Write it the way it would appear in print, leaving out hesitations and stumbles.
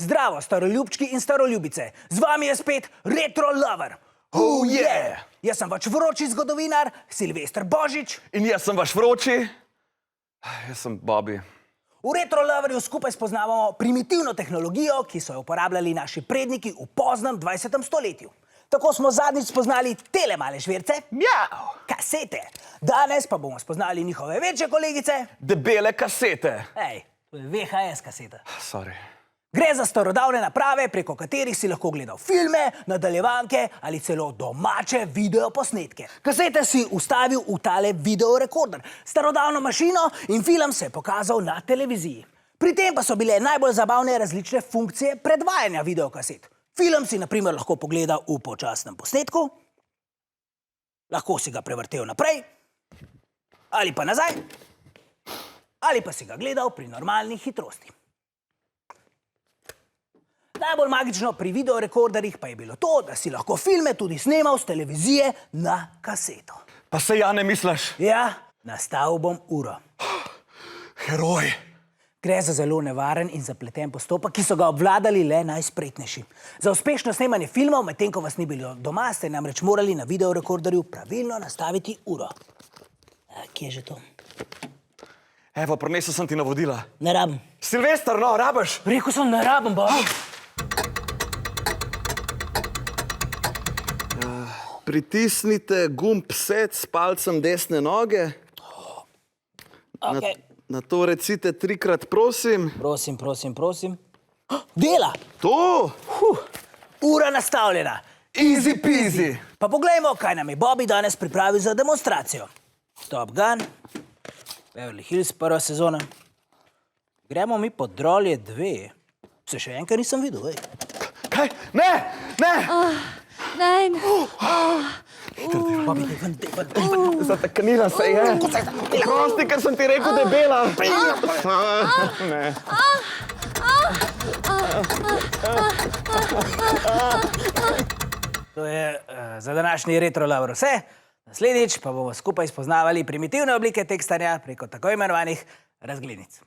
Zdravo, staroljubčki in staroljubice. Z vami je spet Retro Lover. Oh, yeah! Jaz sem vaš vroči zgodovinar, Silvester Božič. In jaz sem vaš vroči. Jaz sem Bobby. V Retro Loverju skupaj spoznavamo primitivno tehnologijo, ki so jo uporabljali naši predniki v poznem 20. stoletju. Tako smo zadnjič spoznali tele male žvirce, Mjav! kasete. Danes pa bomo spoznali njihove večje kolegice. Debele kasete. Ej, to je VHS kaseta. Sorry. Gre za starodavne naprave, preko katerih si lahko gledal filme, nadaljevanke ali celo domače videoposnetke. Kasete si vstavil v tale videorekorder, starodavno mašino in film se je pokazal na televiziji. Pri tem pa so bile najbolj zabavne različne funkcije predvajanja videokaset. Film si na primer lahko pogledal v počasnem posnetku, lahko si ga prevrtel naprej, ali pa nazaj, ali pa si ga gledal pri normalni hitrosti. Najbolj magično pri videorekorderjih pa je bilo to, da si lahko filme tudi snemal z televizije na kaseto. Pa se ja ne misliš? Ja, nastavil bom uro. Heroj. Gre za zelo nevaren in zapleten postopek, ki so ga obvladali le najspretnejši. Za uspešno snemanje filmov, medtem ko vas ni bilo doma, ste namreč morali na videorekorderju pravilno nastaviti uro. Kje je že to? Evo, prinesel sem ti navodila. Ne rabim. Silvester, no, rabiš? Rekel sem, ne rabim, bo. Pritisnite gumb set s palcem desne noge. Okay. Na to recite 3-krat prosim. Prosim, prosim, prosim. Dela! To! Ura nastavljena. Easy peasy. Pa poglejmo, kaj nam je Bobby danes pripravil za demonstracijo. Top Gun, Beverly Hills, prva sezona. Gremo mi po Drolje 2. Se še enkrat nisem videl, ej. Kaj? Ne! Ne! Nein. Bobby, dej ven. Zataknila se je. Prosti, ker sem ti rekel, debela. Ne. To je za današnji Retro Lover vse. Naslednjič pa bomo skupaj spoznavali primitivne oblike tekstanja preko tako imenovanih razglednic.